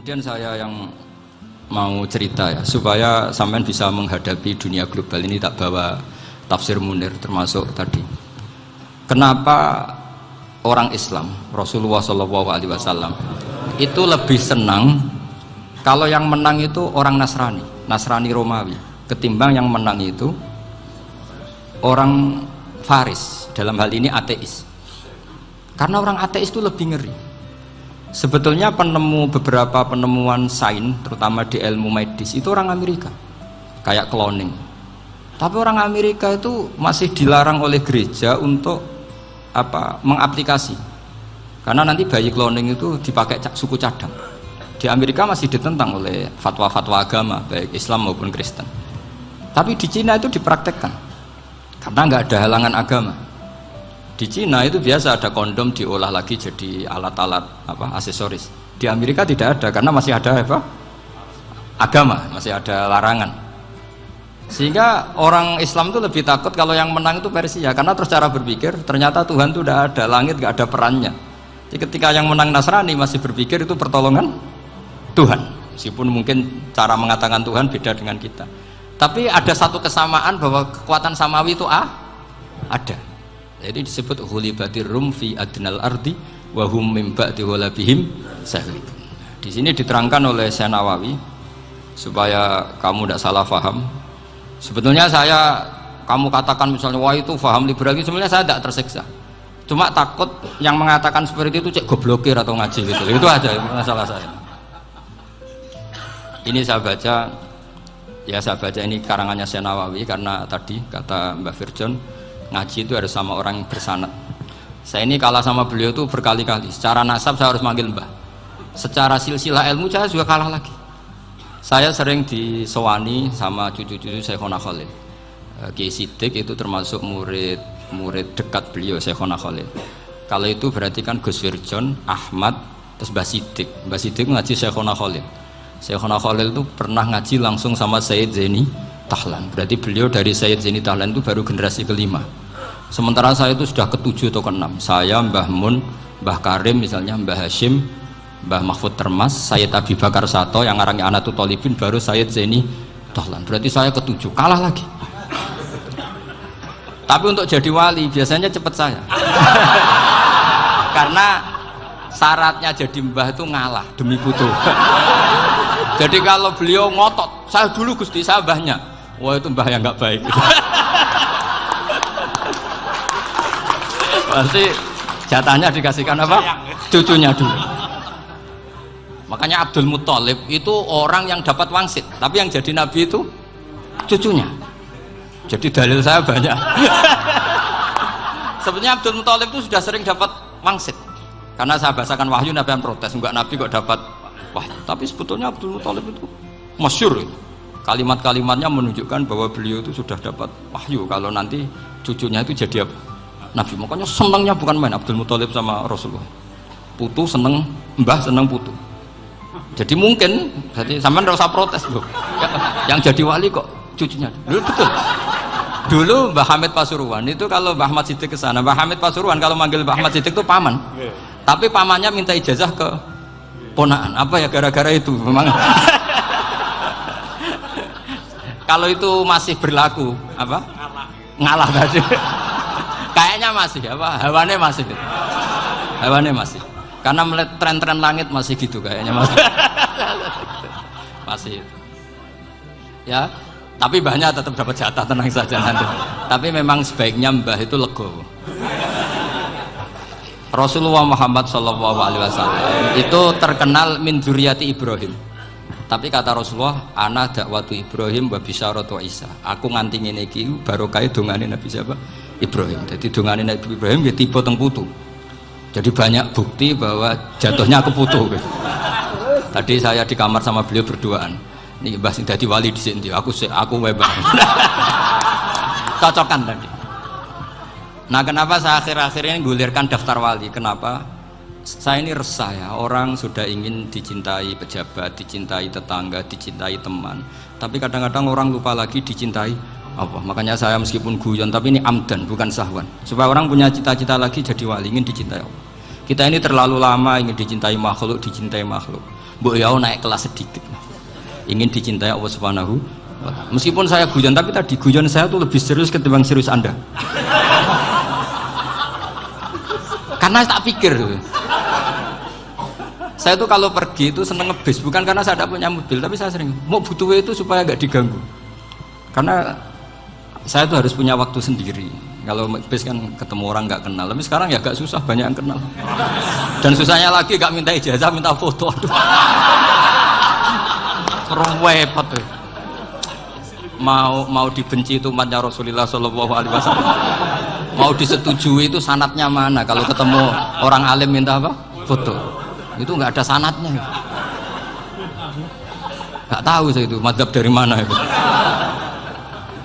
Kemudian saya yang mau cerita ya, supaya sampean bisa menghadapi dunia global ini, tak bawa tafsir Munir termasuk tadi. Kenapa orang Islam, Rasulullah SAW itu lebih senang kalau yang menang itu orang Nasrani Romawi, ketimbang yang menang itu orang Faris, dalam hal ini ateis. Karena orang ateis itu lebih ngeri. Sebetulnya beberapa penemuan sains, terutama di ilmu medis, itu orang Amerika, kayak cloning. Tapi orang Amerika itu masih dilarang oleh gereja untuk mengaplikasi, karena nanti bayi cloning itu dipakai suku cadang. Di Amerika masih ditentang oleh fatwa-fatwa agama, baik Islam maupun Kristen. Tapi di Cina itu dipraktekkan, karena nggak ada halangan agama. Di Cina itu biasa ada kondom diolah lagi jadi alat-alat aksesoris. Di Amerika tidak ada, karena masih ada agama, masih ada larangan. Sehingga orang Islam itu lebih takut kalau yang menang itu Persia, karena terus cara berpikir ternyata Tuhan itu tidak ada, langit nggak ada perannya. Jadi ketika yang menang Nasrani masih berpikir itu pertolongan Tuhan, meskipun mungkin cara mengatakan Tuhan beda dengan kita. Tapi ada satu kesamaan bahwa kekuatan samawi itu ada. Jadi disebut ghulibatir rum fi adnal ardi wa hum min ba'di ghalabihim saghib. Di sini diterangkan oleh Syekh Nawawi supaya kamu tidak salah paham. Sebetulnya kamu katakan misalnya wah itu paham liberal, sebenarnya saya tidak tersiksa. Cuma takut yang mengatakan seperti itu cek goblokir atau ngaji gitu. Itu aja masalah saya. Ini saya baca ini karangannya Syekh Nawawi, karena tadi kata Mbak Firjon ngaji itu harus sama orang yang bersanad. Saya ini kalah sama beliau itu berkali-kali. Secara nasab saya harus manggil Mbah, secara silsilah ilmu saya juga kalah lagi. Saya sering disewani sama cucu-cucu Syekhona Khalil. Kiai Siddiq itu termasuk murid dekat beliau, Syekhona Khalil. Kalau itu berarti kan Gus Firjon, Ahmad, terus Mbah Siddiq. Mbah Siddiq ngaji Syekhona Khalil. Syekhona Khalil itu pernah ngaji langsung sama Sayyid Zaini Tahlan. Berarti beliau dari Sayyid Zaini Tahlan itu baru generasi kelima. Sementara saya itu sudah ke-7 atau ke-6. Saya, Mbah Mun, Mbah Karim misalnya, Mbah Hashim, Mbah Mahfud Termas, Sayyid Abi Bakar Sato yang ngarangnya Anatul Thalibin, baru Sayyid Zaini Tahlan. Berarti saya ke-7, kalah lagi. Tapi untuk jadi wali biasanya cepat saya. Karena syaratnya jadi mbah itu ngalah demi putu. Jadi kalau beliau ngotot, saya dulu Gusti, saya mbahnya, wah itu mbah yang nggak baik. Pasti jatahnya dikasihkan cucunya dulu. Makanya Abdul Muthalib itu orang yang dapat wangsit, tapi yang jadi nabi itu cucunya. Jadi dalil saya banyak. Sebenarnya Abdul Muthalib itu sudah sering dapat wangsit, karena saya bahasakan wahyu, nabi yang protes, enggak nabi kok dapat wahyu. Tapi sebetulnya Abdul Muthalib itu masyhur, kalimat-kalimatnya menunjukkan bahwa beliau itu sudah dapat wahyu kalau nanti cucunya itu jadi nabi. Makanya senangnya bukan main Abdul Muthalib sama Rasulullah. Putu seneng mbah, seneng putu. Jadi mungkin sampean enggak usah protes loh. Yang jadi wali kok cucunya. Dulu betul. Dulu Mbah Hamid Pasuruan itu kalau Mbah Ahmad Siddiq ke sana, Mbah Hamid Pasuruan kalau manggil Mbah Ahmad Siddiq itu paman. Tapi pamannya minta ijazah ke ponaan. Apa ya gara-gara itu memang. Kalau itu masih berlaku ngalah tadi. Kayaknya masih hawane masih. Karena melihat tren-tren langit masih gitu kayaknya masih. Ya, tapi mbahnya tetap dapat jatah, tenang saja nanti. Tapi memang sebaiknya mbah itu legowo. Rasulullah Muhammad SAW itu terkenal min dzurriyyati Ibrahim. Tapi kata Rasulullah, ana dakwatu Ibrahim wa bisyaratu Isa. Aku nganti ngene iki barokah dongane Nabi siapa? Ibrahim. Jadi dongane Nabi Ibrahim ya tiba teng putu. Jadi banyak bukti bahwa jatuhnya ke putu. Tadi saya di kamar sama beliau berduaan. Nih Mbah sing dadi wali di sini, aku webah. Cocokan tadi. Nah, kenapa saya akhir-akhir ini gulirkan daftar wali? Kenapa? Saya ini resah ya, orang sudah ingin dicintai pejabat, dicintai tetangga, dicintai teman. Tapi kadang-kadang orang lupa lagi dicintai Allah. Makanya saya meskipun guyon, tapi ini amdan, bukan sahwan. Supaya orang punya cita-cita lagi jadi wali, ingin dicintai Allah. Kita ini terlalu lama ingin dicintai makhluk. mbok ya naik kelas sedikit. Ingin dicintai Allah Subhanahu wa ta'ala. Meskipun saya guyon, tapi tadi guyon saya tuh lebih serius ketimbang serius Anda. Karena tak pikir. Saya tuh kalau pergi itu seneng ngebis, bukan karena saya tidak punya mobil, tapi saya sering mau butuh itu supaya nggak diganggu. Karena saya tuh harus punya waktu sendiri. Kalau bis kan ketemu orang nggak kenal, tapi sekarang ya agak susah, banyak yang kenal. Dan susahnya lagi nggak minta ijazah, minta foto. Aduh. Repot tuh. Mau dibenci itu umatnya Rasulullah Shallallahu Alaihi Wasallam. Mau disetujui itu sanatnya mana? Kalau ketemu orang alim minta apa? Foto. Itu nggak ada sanatnya. Nggak tahu saya itu madzhab dari mana itu.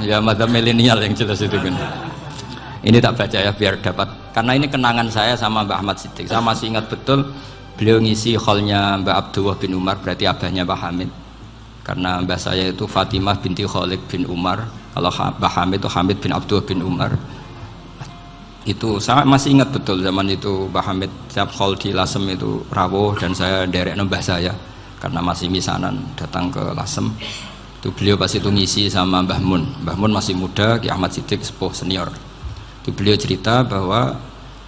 Ya madzhab milenial yang jelas itu kan. Ini tak baca ya biar dapat, karena ini kenangan saya sama Mbak Ahmad Siddiq. Saya masih ingat betul beliau ngisi hallnya Mbak Abdullah bin Umar, berarti abahnya Mbak Hamid. Karena mbah saya itu Fatimah binti Khalid bin Umar, kalau Mbak Hamid itu Hamid bin Abdullah bin Umar. Itu saya masih ingat betul zaman itu Mbak Hamid setiap hall di Lasem itu rawuh dan saya derek mbah saya karena masih misanan datang ke Lasem. Itu beliau pas itu ngisi sama Mbah Mun. Mbah Mun masih muda, Ki Ahmad Siddiq sepuh senior. Itu beliau cerita bahwa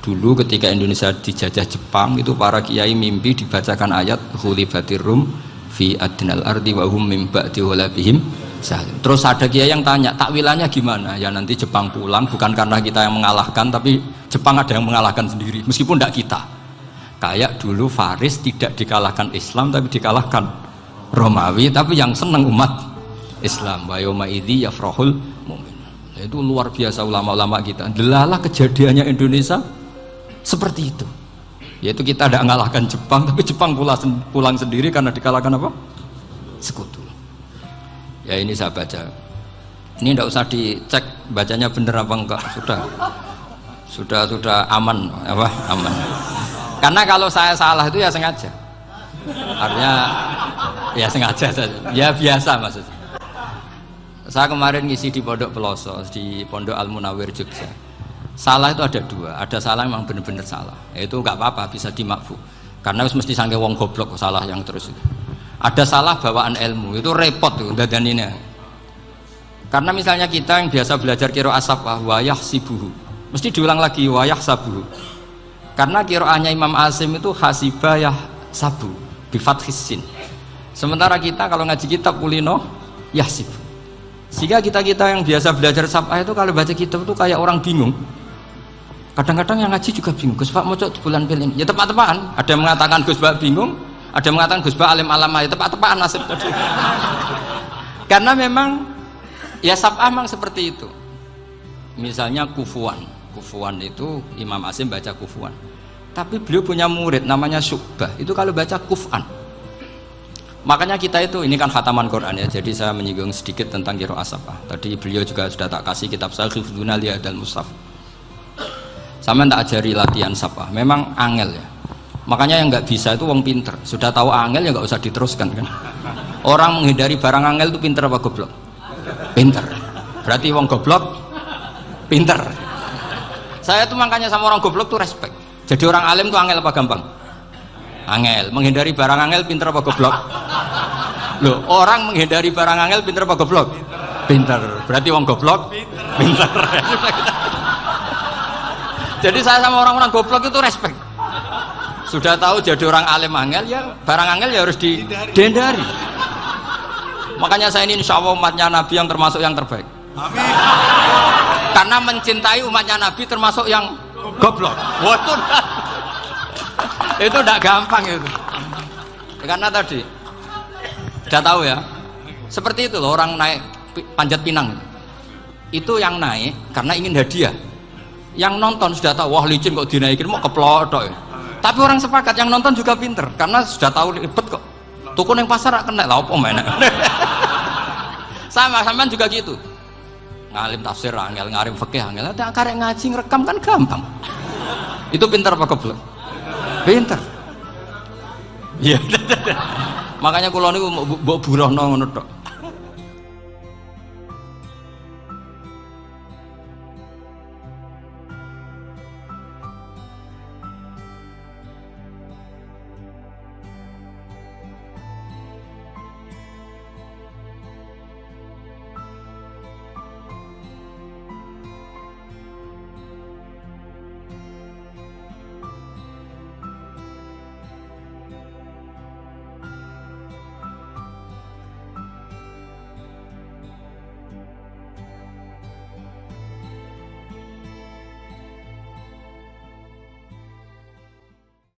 dulu ketika Indonesia dijajah Jepang itu para kiai mimpi dibacakan ayat Ghulibatir Rum fi adnal ardi wa hum mim ba'di ghalabihim salim. Terus ada kiai yang tanya, takwilannya gimana? Ya nanti Jepang pulang bukan karena kita yang mengalahkan, tapi Jepang ada yang mengalahkan sendiri meskipun tidak kita. Kayak dulu Faris tidak dikalahkan Islam tapi dikalahkan Romawi, tapi yang senang umat Islam. Wa yauma idzi yafrahul mu'min. Itu luar biasa ulama-ulama kita. Delalah kejadiannya Indonesia seperti itu. Yaitu kita tidak mengalahkan Jepang, tapi Jepang pulang sendiri karena dikalahkan apa? Sekutu. Ya ini saya baca. Ini tidak usah dicek bacanya benar apa enggak. Sudah aman apa? Aman. Karena kalau saya salah itu ya sengaja. Artinya ya sengaja saja. Ya biasa maksudnya. Saya kemarin ngisi di Pondok Peloso, di Pondok Al Munawir Jogja. Salah itu ada dua, ada salah memang benar-benar salah. Itu nggak apa-apa, bisa dimakfu. Karena mesti sangke wong goblok salah yang terus itu. Ada salah bawaan ilmu, itu repot tuh dadaninnya. Karena misalnya kita yang biasa belajar qiraah safah wayah sibuhu, mesti diulang lagi wayah sabuhu. Karena qiraahnya Imam Asim itu hasibah sabu bi fathis sin. Sementara kita kalau ngaji kitab kulino yahsib. Sehingga kita yang biasa belajar safah itu kalau baca kitab itu kayak orang bingung. Kadang-kadang yang ngaji juga bingung. Gus Pak mau di bulan pilih ini. Ya tepat-tepatan. Ada yang mengatakan Gus Pak bingung, ada yang mengatakan Gus Pak alim alama. Ya tepat-tepatan nasib tadi. Karena memang ya safah memang seperti itu. Misalnya kufuan. Kufuan itu Imam Asim baca kufuan. Tapi beliau punya murid namanya Syu'bah. Itu kalau baca kuf'an. Makanya kita itu, ini kan khataman Quran ya, jadi saya menyinggung sedikit tentang qiraah safah. Tadi beliau juga sudah tak kasih kitab saya Hifdzuna Liyadal Mushaf. Sama tak ajari latihan safah, memang angel ya. Makanya yang nggak bisa itu wong pinter, sudah tahu angel ya nggak usah diteruskan kan. Orang menghindari barang angel itu pinter apa goblok? Pinter. Berarti wong goblok pinter. Saya tuh makanya sama orang goblok tuh respect. Jadi orang alim tuh angel apa gampang? Angel. Menghindari barang angel pinter apa goblok? Loh, orang menghindari barang angel pinter apa goblok? Pinter. Berarti wong goblok pinter. Jadi saya sama orang-orang goblok itu respect. Sudah tahu jadi orang alim angel ya barang angel ya harus dihindari. Makanya saya ini insya Allah umatnya Nabi yang termasuk yang terbaik. Amin. Karena mencintai umatnya Nabi termasuk yang goblok. Waduh. Itu tidak gampang itu. Karena tadi sudah tahu ya. Seperti itu loh orang naik Panjat Pinang. Itu yang naik karena ingin hadiah. Yang nonton sudah tahu wah licin kok dinaikin mau keplodok ya. Tapi orang sepakat yang nonton juga pinter karena sudah tahu ribet kok. Tukun yang pasar kena lah apa mana. Sama juga gitu. Ngalim tafsir angel, ngalim fikih angel. Ada karek ngaji ngerekam kan gampang. Itu pinter apa goblok? Pinter. Iya. Makanya kula niku mbok burohno ngono tok.